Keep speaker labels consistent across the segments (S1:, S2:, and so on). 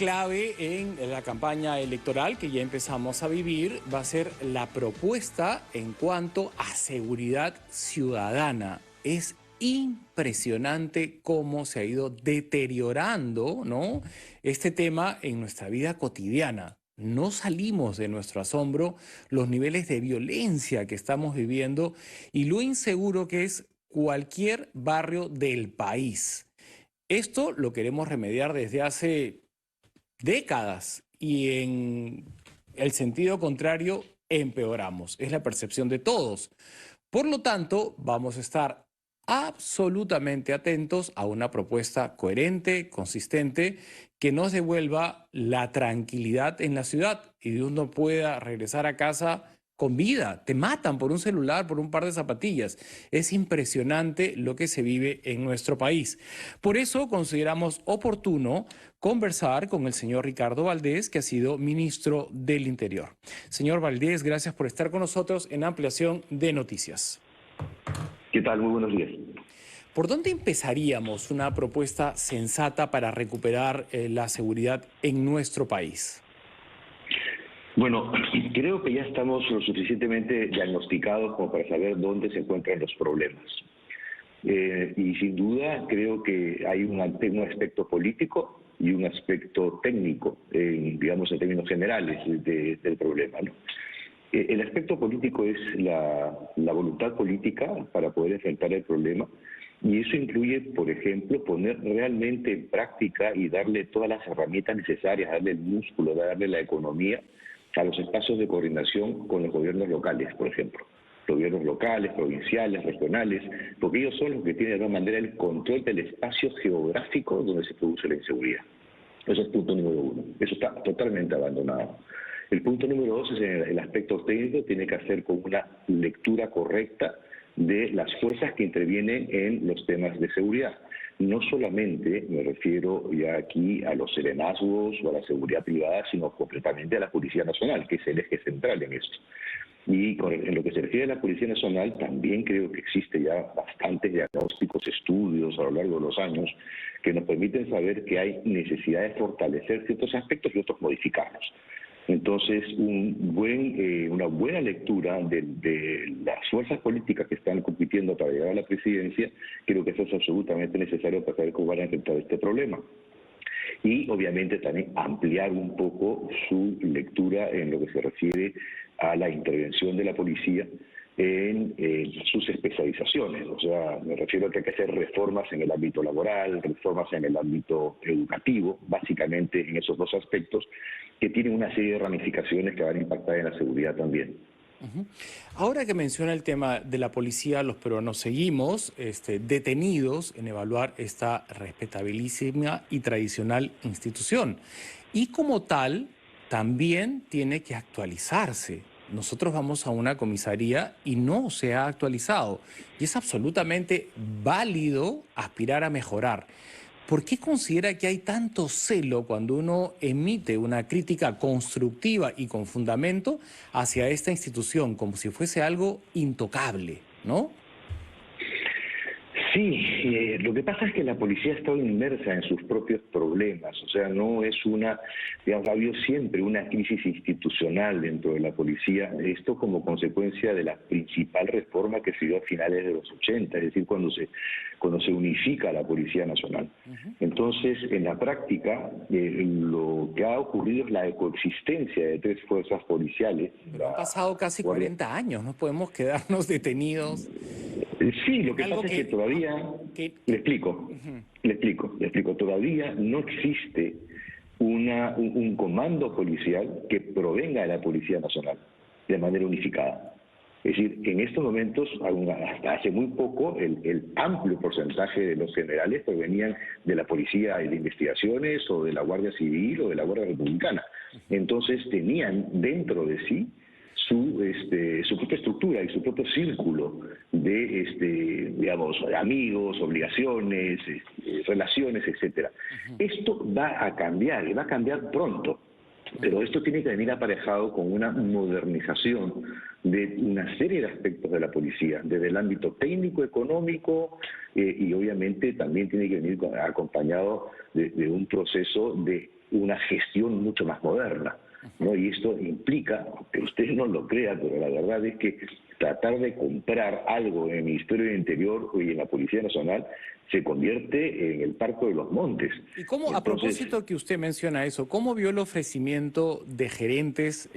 S1: clave en la campaña electoral que ya empezamos a vivir va a ser la propuesta en cuanto a seguridad ciudadana. Es impresionante cómo se ha ido deteriorando, ¿no?, este tema en nuestra vida cotidiana. No salimos de nuestro asombro los niveles de violencia que estamos viviendo y lo inseguro que es cualquier barrio del país. Esto lo queremos remediar desde hace décadas y en el sentido contrario empeoramos. Es la percepción de todos. Por lo tanto, vamos a estar absolutamente atentos a una propuesta coherente, consistente, que nos devuelva la tranquilidad en la ciudad y uno pueda regresar a casa con vida. Te matan por un celular, por un par de zapatillas. Es impresionante lo que se vive en nuestro país. Por eso consideramos oportuno conversar con el señor Ricardo Valdés, que ha sido ministro del Interior. Señor Valdés, gracias por estar con nosotros en Ampliación de Noticias.
S2: ¿Qué tal? Muy buenos días.
S1: ¿Por dónde empezaríamos una propuesta sensata para recuperar la seguridad en nuestro país?
S2: Bueno, creo que ya estamos lo suficientemente diagnosticados como para saber dónde se encuentran los problemas. Y sin duda creo que hay un aspecto político y un aspecto técnico, digamos en términos generales del problema, ¿no? El aspecto político es la voluntad política para poder enfrentar el problema, y eso incluye, por ejemplo, poner realmente en práctica y darle todas las herramientas necesarias, darle el músculo, darle la economía a los espacios de coordinación con los gobiernos locales, por ejemplo. Los gobiernos locales, provinciales, regionales, porque ellos son los que tienen de alguna manera el control del espacio geográfico donde se produce la inseguridad. Eso es punto número uno. Eso está totalmente abandonado. El punto número dos es el aspecto técnico, tiene que hacer con una lectura correcta de las fuerzas que intervienen en los temas de seguridad. No solamente me refiero ya aquí a los serenazgos o a la seguridad privada, sino completamente a la Policía Nacional, que es el eje central en esto. Y en lo que se refiere a la Policía Nacional, también creo que existe ya bastantes diagnósticos, estudios a lo largo de los años que nos permiten saber que hay necesidad de fortalecer ciertos aspectos y otros modificarlos. Entonces, una buena lectura de las fuerzas políticas que están compitiendo para llegar a la presidencia, creo que eso es absolutamente necesario para saber cómo van a enfrentar este problema. Y obviamente también ampliar un poco su lectura en lo que se refiere a la intervención de la policía en sus especializaciones. O sea, me refiero a que hay que hacer reformas en el ámbito laboral, reformas en el ámbito educativo, básicamente en esos dos aspectos, que tienen una serie de ramificaciones que van a impactar en la seguridad también.
S1: Ahora que menciona el tema de la policía, los peruanos seguimos detenidos en evaluar esta respetabilísima y tradicional institución. Y como tal, también tiene que actualizarse. Nosotros vamos a una comisaría y no se ha actualizado. Y es absolutamente válido aspirar a mejorar. ¿Por qué considera que hay tanto celo cuando uno emite una crítica constructiva y con fundamento hacia esta institución, como si fuese algo intocable, ¿no?
S2: Sí, lo que pasa es que la policía ha estado inmersa en sus propios problemas, o sea, no es digamos, ha habido siempre una crisis institucional dentro de la policía, esto como consecuencia de la principal reforma que se dio a finales de los 80, es decir, cuando se unifica la Policía Nacional. Entonces, en la práctica, lo que ha ocurrido es la coexistencia de tres fuerzas policiales.
S1: Pero han pasado casi 40 años, no podemos quedarnos detenidos.
S2: Sí, lo que pasa es que todavía, le explico, todavía no existe un comando policial que provenga de la Policía Nacional de manera unificada. Es decir, en estos momentos, hasta hace muy poco, el amplio porcentaje de los generales provenían de la Policía de Investigaciones o de la Guardia Civil o de la Guardia Republicana. Entonces tenían dentro de sí su propia estructura y su propio círculo de, digamos, amigos, obligaciones, relaciones, etcétera. Esto va a cambiar, y va a cambiar pronto, pero esto tiene que venir aparejado con una modernización de una serie de aspectos de la policía, desde el ámbito técnico, económico, y obviamente también tiene que venir acompañado de un proceso de una gestión mucho más moderna, ¿no? Y esto implica, aunque usted no lo crea, pero la verdad es que tratar de comprar algo en el Ministerio del Interior y en la Policía Nacional se convierte en el Parco de los Montes.
S1: ¿Y cómo, a
S2: Entonces,
S1: propósito que usted menciona eso, cómo vio el ofrecimiento de gerentes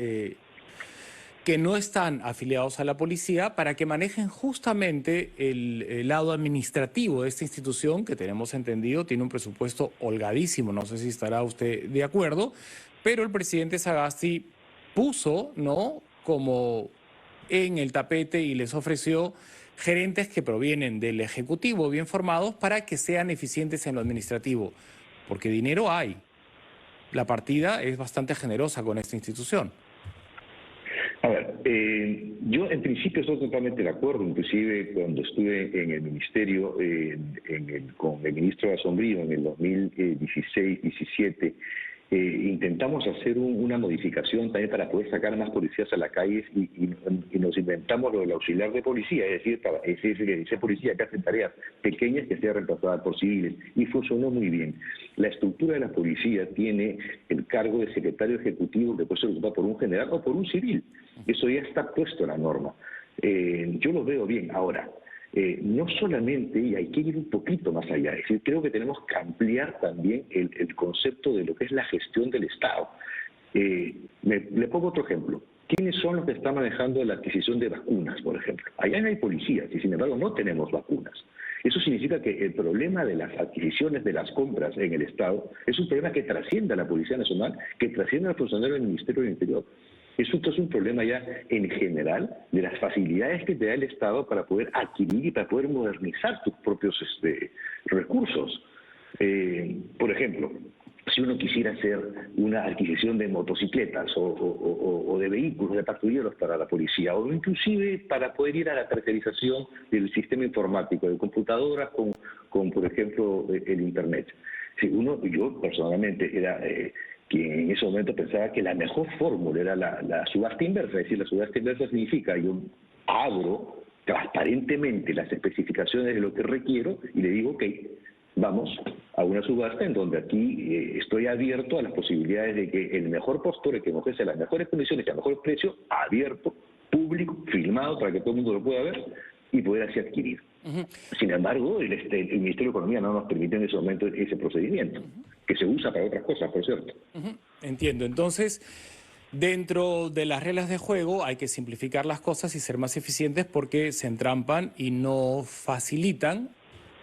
S1: que no están afiliados a la policía para que manejen justamente el lado administrativo de esta institución que tenemos entendido tiene un presupuesto holgadísimo, no sé si estará usted de acuerdo, pero el presidente Sagasti puso, ¿no?, como en el tapete y les ofreció gerentes que provienen del Ejecutivo bien formados para que sean eficientes en lo administrativo, porque dinero hay. La partida es bastante generosa con esta institución.
S2: a ver, yo en principio estoy totalmente de acuerdo, inclusive cuando estuve en el ministerio con el ministro Sombrío en el 2016-17, intentamos hacer una modificación también para poder sacar más policías a las calles y nos inventamos lo del auxiliar de policía, es decir, ese policía que hace tareas pequeñas que sea reemplazada por civiles, y funcionó muy bien. La estructura de la policía tiene el cargo de secretario ejecutivo que puede ser ocupado por un general o por un civil. Eso ya está puesto en la norma. Yo lo veo bien. Ahora, no solamente, y hay que ir un poquito más allá, es decir, creo que tenemos que ampliar también el concepto de lo que es la gestión del Estado. Le pongo otro ejemplo. ¿Quiénes son los que están manejando la adquisición de vacunas, por ejemplo? Allá no hay policías y sin embargo no tenemos vacunas. Eso significa que el problema de las adquisiciones, de las compras en el Estado, es un problema que trasciende a la Policía Nacional, que trasciende al funcionario del Ministerio del Interior. Eso es un problema ya en general de las facilidades que te da el Estado para poder adquirir y para poder modernizar tus propios recursos. Por ejemplo, si uno quisiera hacer una adquisición de motocicletas o de vehículos, de patrulleros para la policía, o inclusive para poder ir a la tercerización del sistema informático, de computadoras con por ejemplo, el Internet. Si yo personalmente era quien en ese momento pensaba que la mejor fórmula era la subasta inversa, es decir, la subasta inversa significa yo abro transparentemente las especificaciones de lo que requiero y le digo, ok, vamos a una subasta en donde aquí estoy abierto a las posibilidades de que el mejor postor, el que me ofrece las mejores condiciones y a mejor precio, abierto, público, filmado para que todo el mundo lo pueda ver y poder así adquirir. Sin embargo, el Ministerio de Economía no nos permite en ese momento ese procedimiento, que se usa para otras cosas, por cierto.
S1: Entiendo. Entonces, dentro de las reglas de juego hay que simplificar las cosas y ser más eficientes porque se entrampan y no facilitan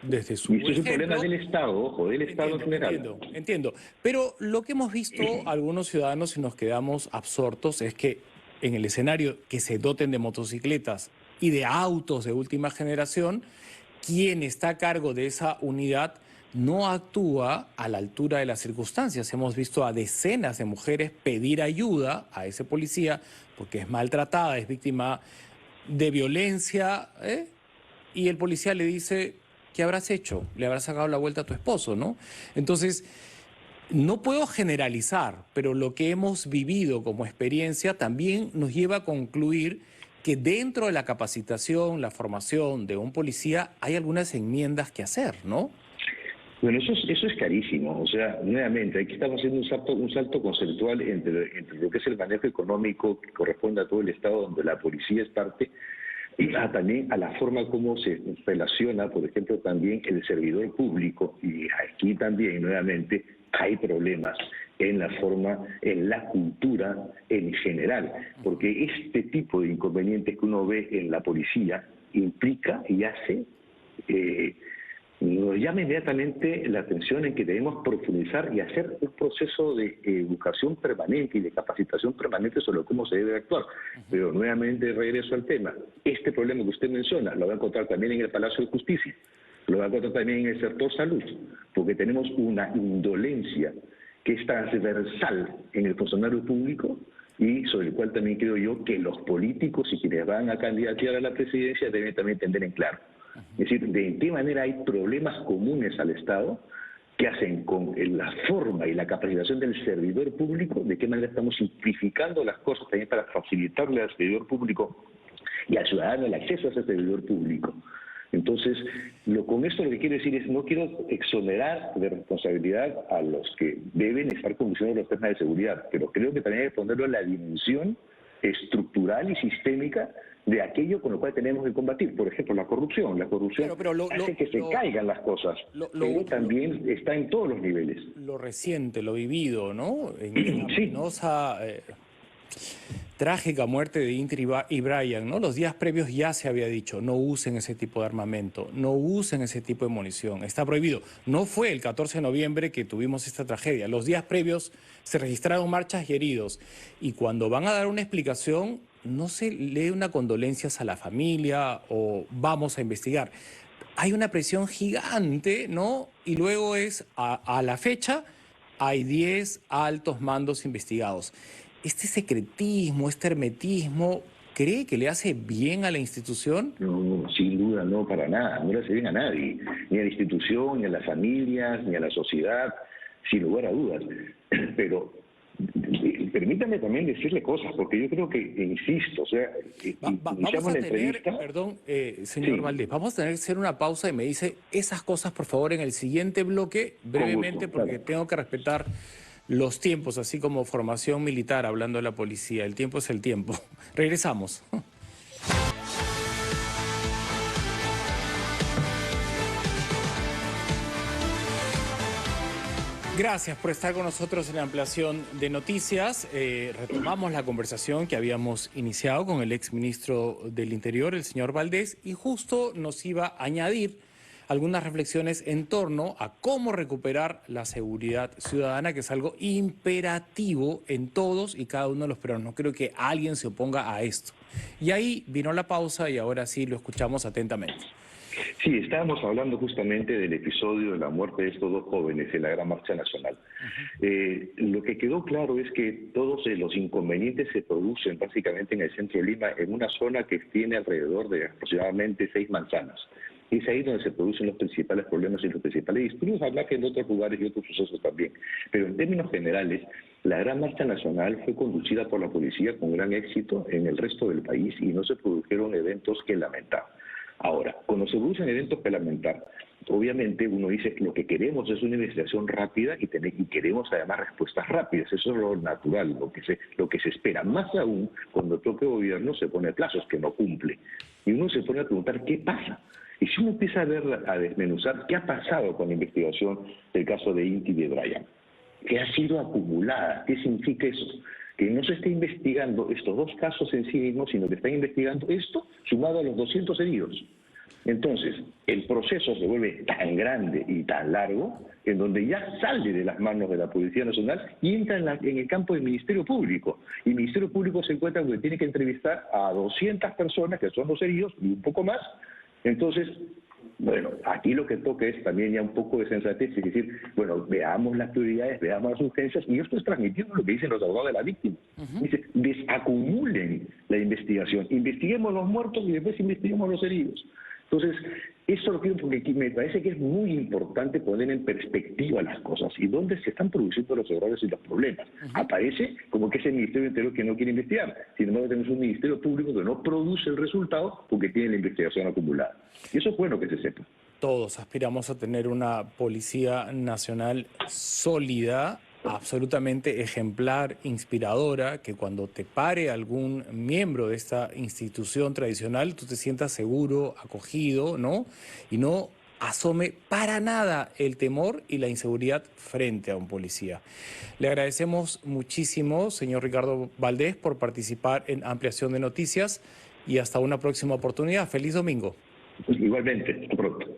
S1: desde su
S2: Y esto es un
S1: ejemplo.
S2: problema del Estado, ojo, del Estado en general.
S1: Entiendo. Pero lo que hemos visto algunos ciudadanos y nos quedamos absortos es que en el escenario que se doten de motocicletas y de autos de última generación, quien está a cargo de esa unidad no actúa a la altura de las circunstancias. Hemos visto a decenas de mujeres pedir ayuda a ese policía porque es maltratada, es víctima de violencia, y el policía le dice, ¿qué habrás hecho? Le habrás sacado la vuelta a tu esposo, ¿no? Entonces, no puedo generalizar, pero lo que hemos vivido como experiencia también nos lleva a concluir que dentro de la capacitación, la formación de un policía, hay algunas enmiendas que hacer, ¿no?
S2: Bueno, eso es carísimo. O sea, nuevamente, aquí estamos haciendo un salto conceptual entre lo que es el manejo económico que corresponde a todo el Estado, donde la policía es parte, y también a la forma como se relaciona, por ejemplo, también el servidor público. Y aquí también, nuevamente, hay problemas en la forma, en la cultura en general, porque este tipo de inconvenientes que uno ve en la policía implica y hace, nos llama inmediatamente la atención en que debemos profundizar y hacer un proceso de educación permanente y de capacitación permanente sobre cómo se debe actuar. Pero nuevamente regreso al tema. Este problema que usted menciona lo va a encontrar también en el Palacio de Justicia, lo va a encontrar también en el sector salud, porque tenemos una indolencia que es transversal en el funcionario público y sobre el cual también creo yo que los políticos y quienes van a candidatear a la presidencia deben también tener en claro. Es decir, de qué manera hay problemas comunes al Estado que hacen con la forma y la capacitación del servidor público, de qué manera estamos simplificando las cosas también para facilitarle al servidor público y al ciudadano el acceso a ese servidor público. Entonces, con esto lo que quiero decir es, no quiero exonerar de responsabilidad a los que deben estar conduciendo los temas de seguridad, pero creo que también hay que ponerlo en la dimensión estructural y sistémica de aquello con lo cual tenemos que combatir. Por ejemplo, la corrupción. La corrupción hace que se caigan las cosas, pero también está en todos los niveles.
S1: Lo reciente, lo vivido, ¿no? En la
S2: Sí.
S1: penosa, trágica muerte de Inti y Brian, ¿no? Los días previos ya se había dicho, no usen ese tipo de armamento, no usen ese tipo de munición, está prohibido. No fue el 14 de noviembre que tuvimos esta tragedia, los días previos se registraron marchas y heridos, y cuando van a dar una explicación, no se lee una condolencias a la familia o vamos a investigar. Hay una presión gigante, ¿no? Y luego a la fecha, hay 10 altos mandos investigados. Este secretismo, este hermetismo, ¿cree que le hace bien a la institución?
S2: No, sin duda, no, para nada. No le hace bien a nadie, ni a la institución, ni a las familias, ni a la sociedad, sin lugar a dudas. Pero permítame también decirle cosas, porque yo creo que, insisto, o sea,
S1: vamos a tener, perdón, señor
S2: Sí.
S1: Valdés, vamos a tener que hacer una pausa y me dice esas cosas, por favor, en el siguiente bloque, brevemente,
S2: gusto,
S1: porque
S2: claro.
S1: tengo que respetar los tiempos, así como formación militar, hablando de la policía. El tiempo es el tiempo. Regresamos. Gracias por estar con nosotros en la ampliación de noticias. Retomamos la conversación que habíamos iniciado con el exministro del Interior, el señor Valdés, y justo nos iba a añadir algunas reflexiones en torno a cómo recuperar la seguridad ciudadana, que es algo imperativo en todos y cada uno de los peruanos. No creo que alguien se oponga a esto. Y ahí vino la pausa y ahora sí lo escuchamos atentamente.
S2: Sí, estábamos hablando justamente del episodio de la muerte de estos dos jóvenes en la Gran Marcha Nacional. Lo que quedó claro es que todos los inconvenientes se producen básicamente en el centro de Lima, en una zona que tiene alrededor de aproximadamente 6 manzanas. Y es ahí donde se producen los principales problemas y los principales disturbios. Habrá que en otros lugares y otros sucesos también. Pero en términos generales, la Gran Marcha Nacional fue conducida por la policía con gran éxito en el resto del país y no se produjeron eventos que lamentar. Ahora, cuando se producen eventos que lamentar, obviamente uno dice que lo que queremos es una investigación rápida y queremos además respuestas rápidas. Eso es lo natural, lo que se espera. Más aún cuando el propio gobierno se pone plazos que no cumple. Y uno se pone a preguntar qué pasa. Y si uno empieza a desmenuzar qué ha pasado con la investigación del caso de Inti y de Brian, qué ha sido acumulada, qué significa eso, que no se está investigando estos dos casos en sí mismos, sino que están investigando esto sumado a los 200 heridos. Entonces, el proceso se vuelve tan grande y tan largo, en donde ya sale de las manos de la Policía Nacional y entra en el campo del Ministerio Público. Y el Ministerio Público se encuentra que tiene que entrevistar a 200 personas, que son los heridos, y un poco más. Entonces, bueno, aquí lo que toca es también ya un poco de sensatez, es decir, bueno, veamos las prioridades, veamos las urgencias, y esto es transmitiendo lo que dicen los abogados de la víctima. Dice, desacumulen la investigación, investiguemos los muertos y después investiguemos los heridos. Entonces, eso lo quiero porque me parece que es muy importante poner en perspectiva las cosas y dónde se están produciendo los errores y los problemas. Aparece como que es el Ministerio del Interior que no quiere investigar. Sin embargo, tenemos un Ministerio Público que no produce el resultado porque tiene la investigación acumulada. Y eso es bueno que se sepa.
S1: Todos aspiramos a tener una Policía Nacional sólida, absolutamente ejemplar, inspiradora, que cuando te pare algún miembro de esta institución tradicional, tú te sientas seguro, acogido, ¿no? Y no asome para nada el temor y la inseguridad frente a un policía. Le agradecemos muchísimo, señor Ricardo Valdés, por participar en Ampliación de Noticias y hasta una próxima oportunidad. ¡Feliz domingo!
S2: Igualmente, hasta pronto.